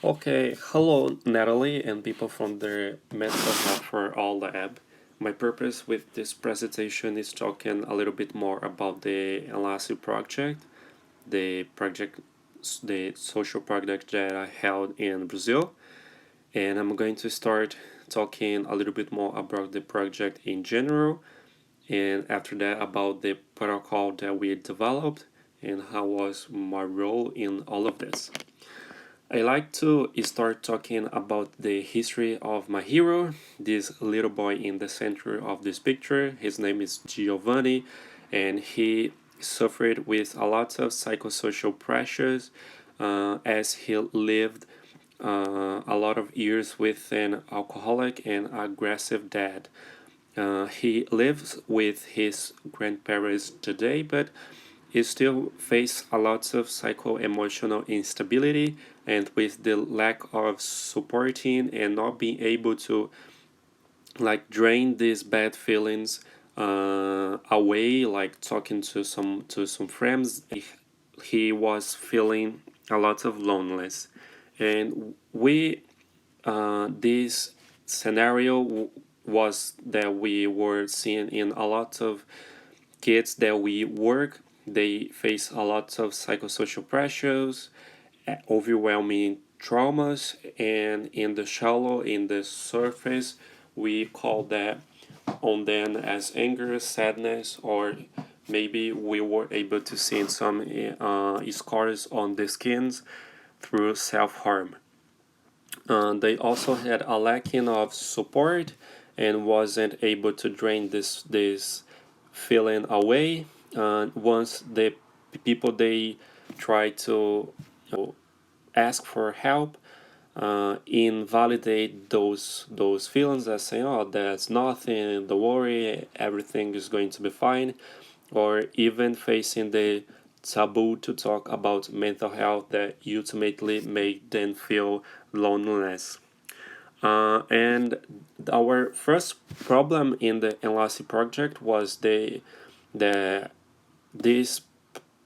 Okay, hello Natalie and people from the Mental Health for All Lab. My purpose with this presentation is talking a little bit more about the enlace project, the project, the social project that I held in Brazil, and I'm going to start talking a little bit more about the project in general, and after that about the protocol that we developed and how was my role in all of this. I like to start talking about the history of my hero, this little boy in the center of this picture. His name is Giovanni, and he suffered with a lot of psychosocial pressures as he lived a lot of years with an alcoholic and aggressive dad. He lives with his grandparents today, but he still face a lot of psycho-emotional instability, and with the lack of supporting and not being able to drain these bad feelings away, like talking to some friends, he was feeling a lot of loneliness. And we this scenario was that we were seeing in a lot of kids that we work. They face a lot of psychosocial pressures, overwhelming traumas, and in the surface, we call that on them as anger, sadness, or maybe we were able to see some scars on the skins through self-harm. They also had a lacking of support and wasn't able to drain this feeling away. Once the people they try to ask for help, invalidate those feelings as saying, "Oh, that's nothing. Don't worry, everything is going to be fine," or even facing the taboo to talk about mental health that ultimately make them feel loneliness. And our first problem in the Enlace project was the this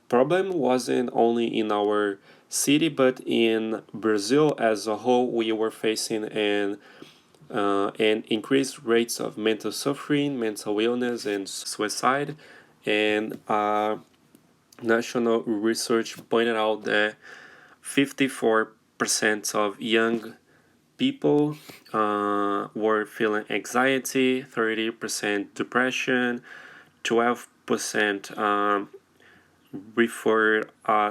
problem wasn't only in our city but in Brazil as a whole. We were facing an increased rates of mental suffering, mental illness, and suicide. And national research pointed out that 54% of young people were feeling anxiety, 30% depression, 12% refer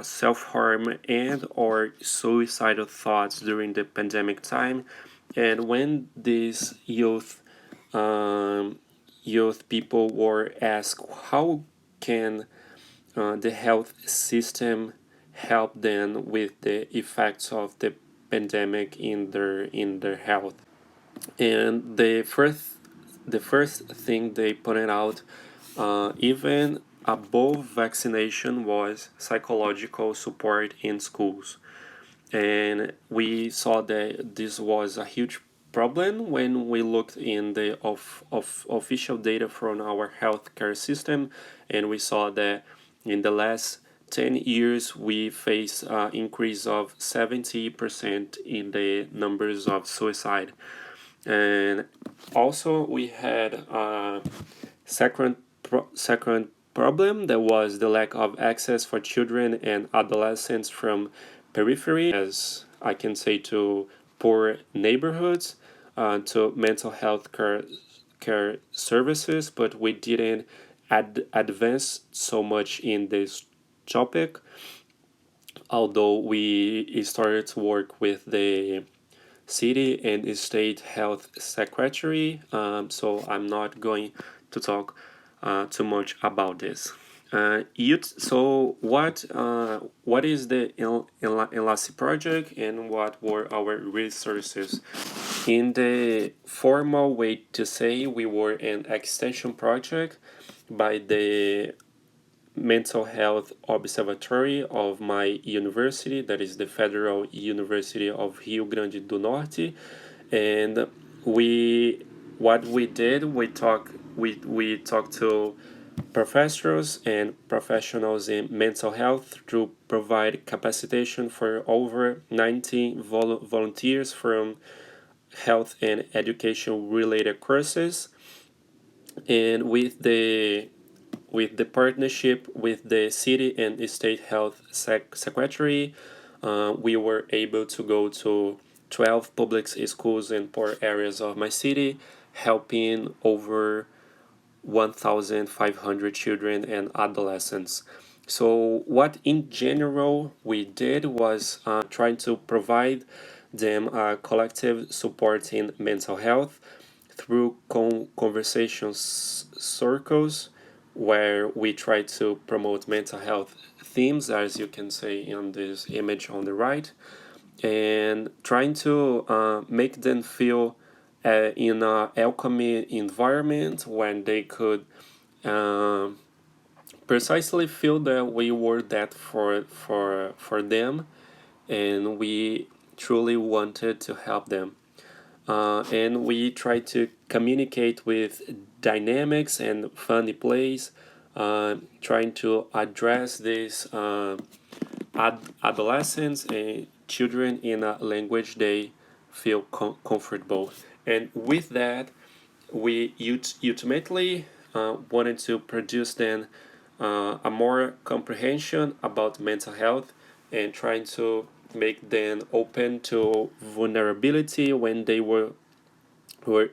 self-harm and or suicidal thoughts during the pandemic time. And when these youth people were asked how can the health system help them with the effects of the pandemic in their health, and the first thing they pointed out, even above vaccination, was psychological support in schools. And we saw that this was a huge problem when we looked in the of official data from our healthcare system, and we saw that in the last 10 years we face an increase of 70% in the numbers of suicide. And also we had a second problem that was the lack of access for children and adolescents from periphery, as I can say, to poor neighborhoods, to mental health care services, but we didn't advance so much in this topic, although we started to work with the city and state health secretary. So I'm not going to talk too much about this. So what is the Enlace project and what were our resources? In the formal way to say, we were an extension project by the Mental Health Observatory of my university, that is the Federal University of Rio Grande do Norte. And we what we did, we talked to professors and professionals in mental health to provide capacitation for over 90 volunteers from health and education related courses. And with the partnership with the city and state health secretary, we were able to go to 12 public schools in poor areas of my city, helping over 1,500 children and adolescents. So, what in general we did was trying to provide them collective support in mental health through conversations circles where we try to promote mental health themes, as you can see in this image on the right, and trying to make them feel in a welcoming environment when they could um, precisely feel that we were that for them, and we truly wanted to help them. And we try to communicate with dynamics and funny plays, trying to address these adolescents and children in a language they feel comfortable. And with that, we ultimately wanted to produce then a more comprehension about mental health and trying to make them open to vulnerability when they were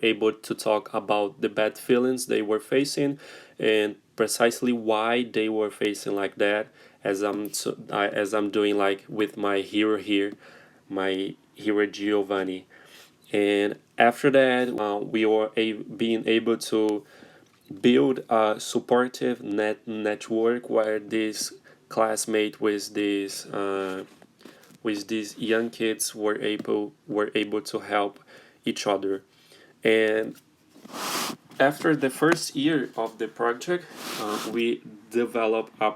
able to talk about the bad feelings they were facing and precisely why they were facing like that, as I'm doing like with my hero here, my hero Giovanni. And after that, we were being able to build a supportive network where this classmate with these young kids were able to help each other. And after the first year of the project, we developed a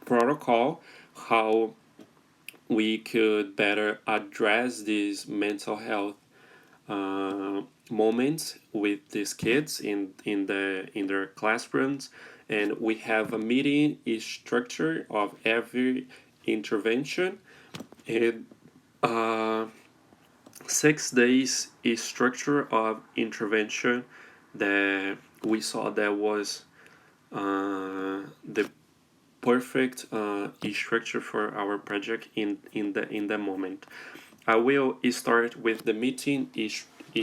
protocol how we could better address these mental health moments with these kids in their classrooms, and we have a meeting structure of every intervention, and 6 days is structure of intervention that we saw that was the perfect structure for our project in the moment. I will start with the meeting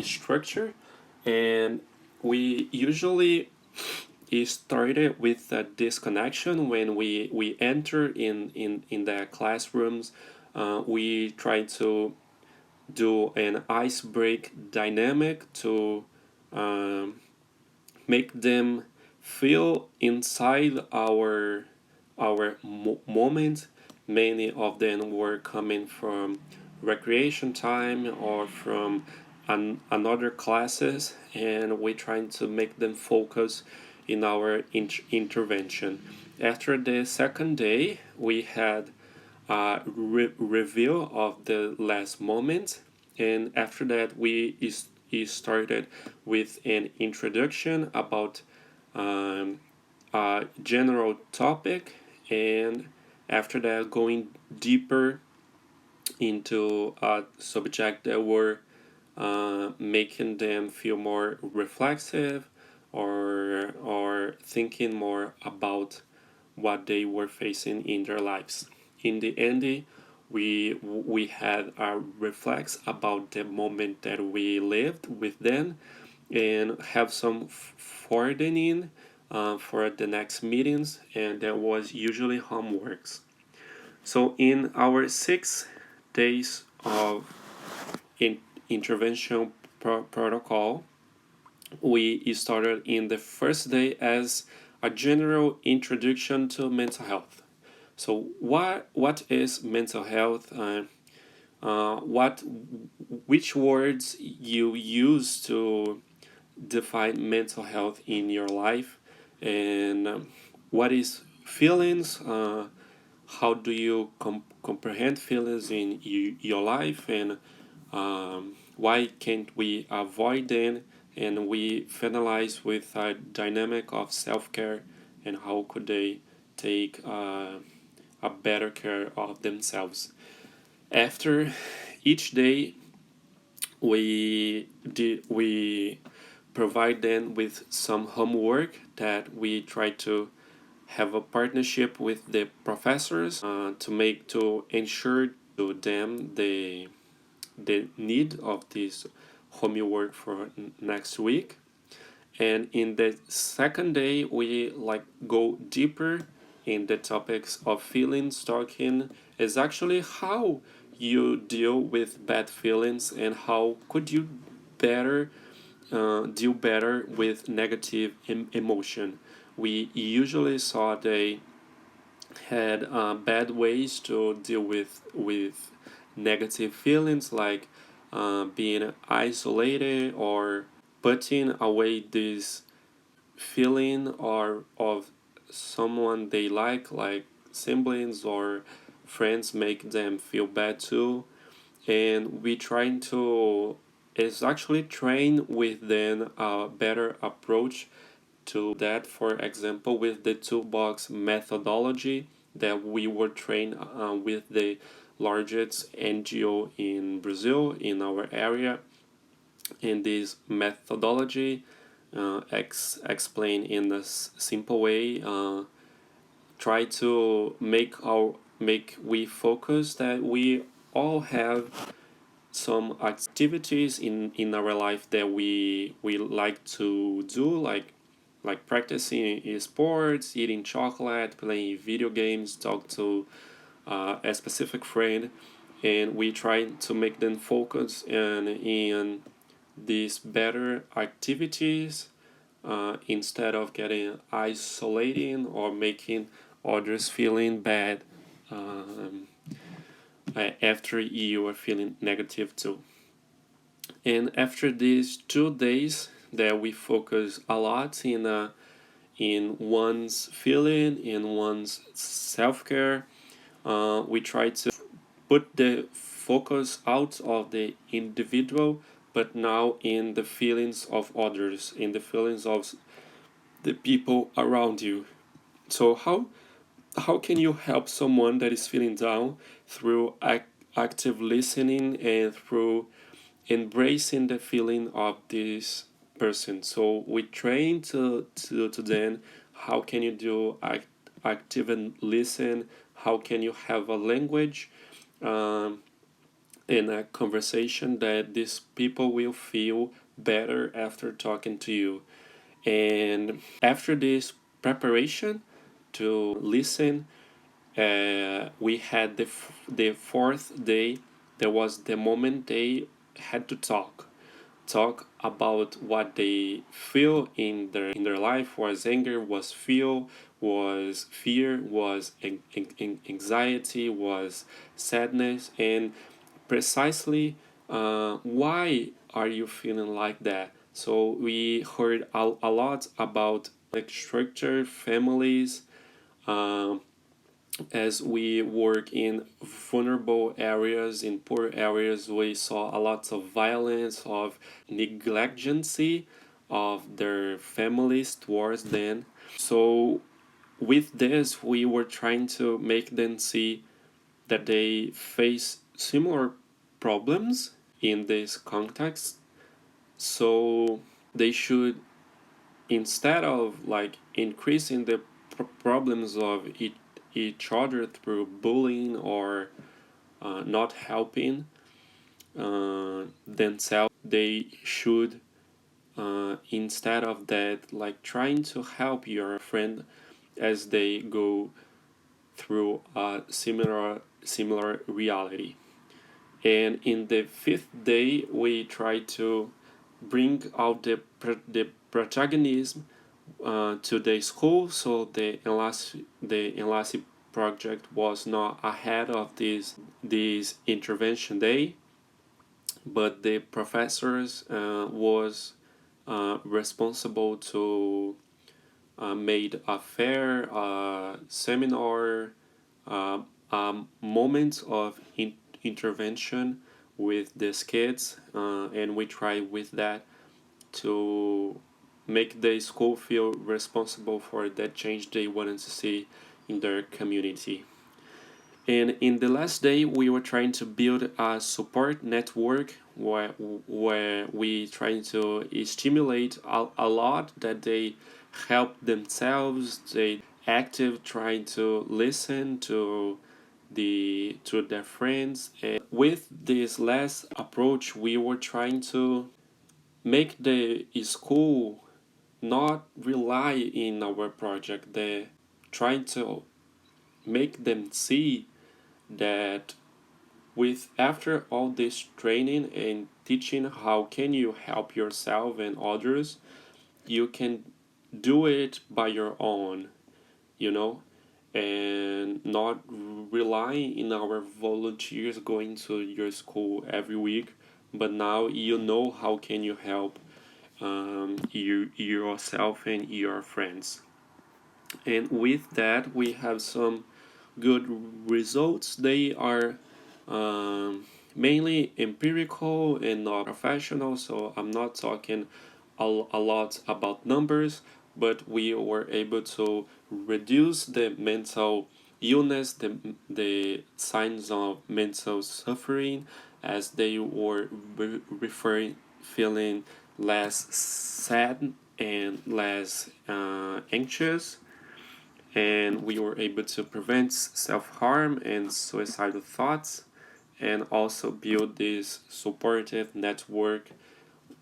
structure, and we usually started with a disconnection when we enter in the classrooms. We try to do an ice break dynamic to um, make them feel inside our moment. Many of them were coming from recreation time or from another classes, and we trying to make them focus in our intervention. After the second day, we had a review of the last moment, and after that we started with an introduction about um, a general topic, and after that going deeper into a subject that were making them feel more reflexive or thinking more about what they were facing in their lives. In the end, we had a reflex about the moment that we lived with them and have some forwarding for the next meetings, and that was usually homeworks. So in our 6 days of in intervention protocol, we started in the first day as a general introduction to mental health. So what is mental health? What which words you use to define mental health in your life, and what is feelings? How do you comprehend feelings in your life, and why can't we avoid them? And we finalize with a dynamic of self care and how could they take a better care of themselves. After each day, we provide them with some homework that we try to have a partnership with the professors to ensure to them the need of this homework for next week. And in the second day, we like go deeper in the topics of feelings. Talking is actually how you deal with bad feelings and how could you better deal better with negative emotion. We usually saw they had bad ways to deal with negative feelings, like being isolated or putting away this feeling or of someone they like siblings or friends make them feel bad too. And we trying to is actually train with them a better approach to that. For example, with the toolbox methodology that we were trained with the largest NGO in Brazil in our area. In this methodology, explain in a simple way, try to make we focus that we all have some activities in our life that we like to do, like practicing sports, eating chocolate, playing video games, talk to a specific friend, and we try to make them focus in these better activities instead of getting isolating or making others feeling bad um, after you are feeling negative too. And after these 2 days that we focus a lot in one's feeling, in one's self-care, we try to put the focus out of the individual, but now in the feelings of others, in the feelings of the people around you. So how can you help someone that is feeling down through active listening and through embracing the feeling of this person? So we train to then how can you do active and listen, how can you have a language um, in a conversation that these people will feel better after talking to you. And after this preparation to listen, we had the fourth day. There was the moment they had to talk about what they feel in their life. Was anger, was fear, was anxiety, was sadness, and precisely why are you feeling like that. So we heard a lot about like structured families. um, as we work in vulnerable areas, in poor areas, we saw a lot of violence, of negligency of their families towards them. So with this, we were trying to make them see that they face similar problems in this context. So they should, instead of like increasing the problems of each other through bullying or not helping themselves, they should instead of that like trying to help your friend as they go through a similar reality. And in the fifth day, we try to bring out the protagonism to the school. So the enlace project was not ahead of this intervention day, but the professors was responsible to made a fair seminar, a moment of intervention with these kids, and we try with that to make the school feel responsible for that change they wanted to see in their community. And in the last day, we were trying to build a support network where we trying to stimulate a lot that they help themselves. They active trying to listen to their friends. And with this last approach, we were trying to make the school not rely in our project. They trying to make them see that with after all this training and teaching how can you help yourself and others, you can do it by your own, you know, and not relying in our volunteers going to your school every week, but now you know how can you help yourself and your friends. And with that we have some good results. They are mainly empirical and not professional, so I'm not talking a lot about numbers, but we were able to reduce the mental illness, the signs of mental suffering, as they were referring feeling less sad and less anxious, and we were able to prevent self-harm and suicidal thoughts, and also build this supportive network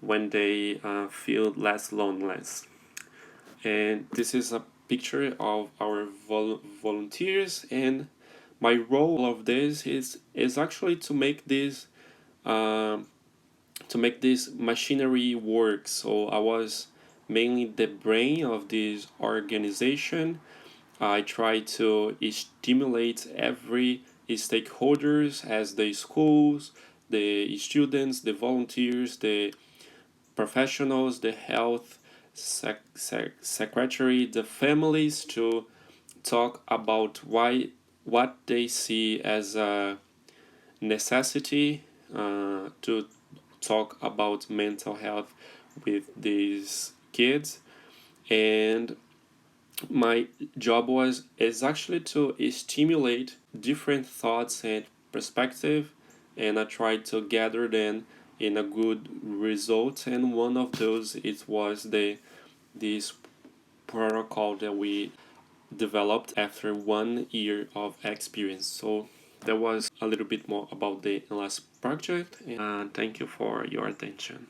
when they feel less loneliness. And this is a picture of our volunteers, and my role of this is actually um, to make this machinery work. So I was mainly the brain of this organization. I try to stimulate every stakeholders as the schools, the students, the volunteers, the professionals, the health secretary, the families to talk about what they see as a necessity to talk about mental health with these kids. And my job was is actually to stimulate different thoughts and perspective, and I tried to gather them in a good result. And one of those it was this protocol that we developed after 1 year of experience. So that was a little bit more about the last project, and thank you for your attention.